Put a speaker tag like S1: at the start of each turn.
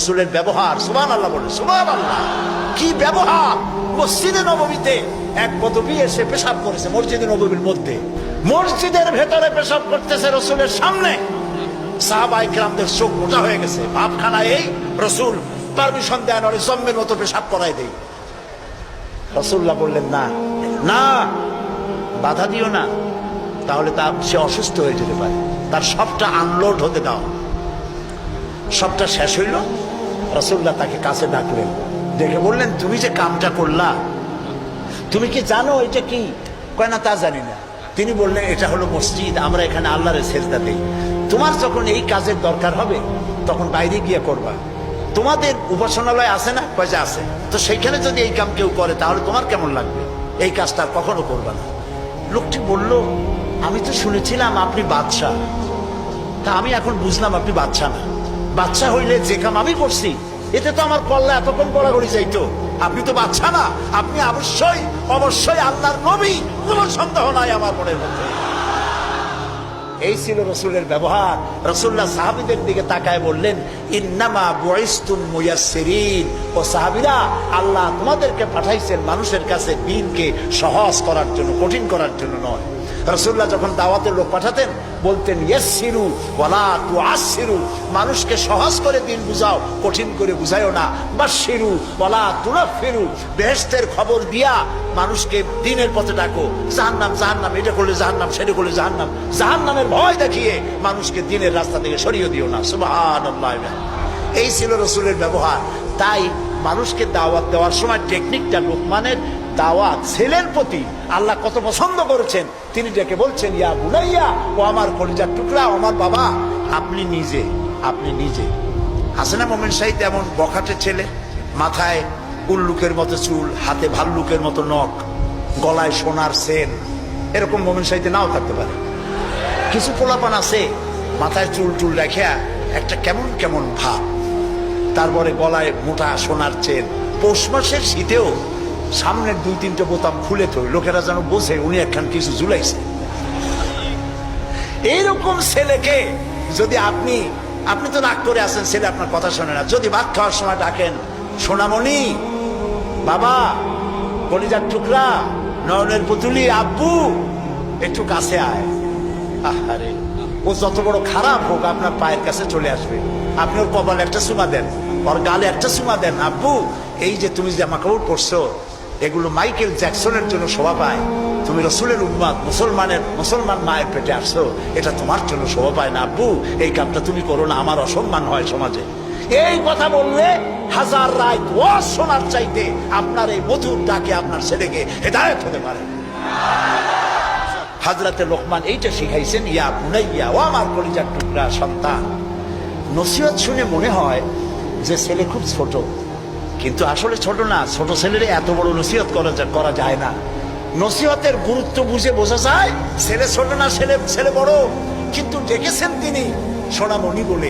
S1: রসুলের ব্যবহার, সুবহানাল্লাহ বলে, সুবহানাল্লাহ, কি ব্যবহার! মসজিদে নববীতে এক বদবী এসে পেশাব করেছে মসজিদে নববীর মধ্যে, মসজিদের ভেতরে পেশাব করতেছে রসুলের সামনে। সাহাবায়ে কেরামদের চোখ মোটা হয়ে গেছে, ভাবখানা এই রসুল পারমিশন দেন ওরে জম্মের মতো পেশাব করাই দেই। রাসূলুল্লাহ বললেন, না না, বাধা দিও না, তাহলে সে অসুস্থ হয়ে যেতে পারে, তার সবটা আনলোড হতে দাও। সবটা শেষ হইল, রাসূলুল্লাহ তাকে কাছে ডাকলেন, ডেকে বললেন, তুমি যে কামটা করলা, তুমি কি জানো এটা কি? কয় না, তা জানি না। তিনি বললেন, এটা হলো মসজিদ, আমরা এখানে আল্লাহর সেজদা দেই। তোমার যখন এই কাজের দরকার হবে তখন বাইরে গিয়ে করবা। তোমাদের উপাসনালয় আছে না? কয় যে আছে। তো সেইখানে যদি এই কাম কেউ করে তাহলে তোমার কেমন লাগবে? এই কাজটা কখনো করবা না। লোকটি বলল, আমি তো শুনেছিলাম আপনি বাদশাহ, তা আমি এখন বুঝলাম আপনি বাদশাহ না। বাদশাহ হইলে যে কাম আমি করছি এতে তো আমার কল্লা এতক্ষণ গড়াগড়ি যাইতো। আপনি তো বাদশাহ না, আপনি অবশ্যই অবশ্যই আল্লাহর নবী, কোনো সন্দেহ নাই আমার মনের মধ্যে। এই ছিল রসুলের ব্যবহার। রাসূলুল্লাহ সাহাবীদের দিকে তাকায় বললেন, ইন্নামা বুইসতুম মুয়াসসিরিন, ও সাহাবীরা, আল্লাহ তোমাদেরকে পাঠাইছেন মানুষের কাছে দ্বীনকে সহজ করার জন্য, কঠিন করার জন্য নয়। রাসূলুল্লাহ যখন দাওয়াতের লোক পাঠাতেন বলতেন, ইয়াসসিরু ওয়ালা তুআসসিরু, মানুষকে সহজ করে দ্বীন বুঝাও, কঠিন করে বুঝায়ও না। বাশশিরু ওয়ালা তুনাফিরু, বেহেশতের খবর দিয়া মানুষকে দ্বীনের পথে ডাকো। জাহান্নাম জাহান্নাম, এটা করলে জাহান্নাম, সেটা করলে জাহান্নাম, জাহান্নামের ভয় দেখিয়ে মানুষকে দ্বীনের রাস্তা থেকে সরিয়ে দিও না। সুবহানাল্লাহ। এই ছিল রসুলের ব্যবহার। তাই মানুষকে দাওয়াত দেওয়ার সময় টেকনিকটা, লোকমানের দাওয়াত ছেলের প্রতি আল্লাহ কত পছন্দ করেছেন। তিনি ডেকে বলছেন, ইয়া বুনাইয়া, ও আমার কলিজার টুকরা, আমার বাবা, আপনি নিজে আছে না মোমেন সাহিদ এমন বখাটে ছেলে, মাথায় উল্লুকের মতো চুল, হাতে ভাল্লুকের মতো নখ, গলায় সোনার সেন, এরকম মোমেন সাহিদে নাও থাকতে পারে। কিছু পোলাপান আছে মাথায় চুল টুল রেখে একটা কেমন কেমন ভাব, তারপরে গলায় মোটা সোনার চেন, পৌষ মাসের শীতেও সামনের 2-3টে বোতাম খুলে তো লোকেরা যেন বোঝে উনি একখান কিছু ঝুলাইছে। এইরকম ছেলেকে যদি আপনি তো রাগ করে আছেন, ছেলে আপনার কথা শোনে না, যদি ভাত খাওয়ার সময় ডাকেন, সোনামণি, বাবা, কলিজার টুকরা, নয়নের পুতুলি, আব্বু, একটু কাছে আয়। আরে ও যত বড় খারাপ হোক আপনার পায়ের কাছে চলে আসবে। আপনি ওর কপালে একটা চুমা দেন, ওর গালে একটা চুমা দেন। আব্বু, এই যে তুমি জামা কাপড় পরছো এগুলো মাইকেল জ্যাকসনের জন্য শোভা পায়, তুমি রসুলের উম্মত, মুসলমান মায়ের পেটে আসছো, এটা তোমার জন্য শোভা পায় না। আব্বু, এই কামটা তুমি করো না, আমার অসম্মান হয় সমাজে। এই কথা বললে হাজার রায় ওয়াজ শোনার চাইতে আপনার এই মধুর ডাকে আপনার ছেলেকে হেদায়েত হতে পারে। হযরতে লোকমান এইটা শিখাইছেন, ইয়া বুনাইয়া, ও আমার কলিজার টুকরা সন্তান। নসিহত শুনে মনে হয় যে ছেলে খুব ছোট, কিন্তু আসলে ছোট না। ছোট ছেলের এত বড় নসিহত করা যায় না। নসিহতের গুরুত্ব বুঝে বোঝা যায় ছেলে ছোট না, ছেলে বড়, কিন্তু ডেকেছেন তিনি সোনামণি বলে।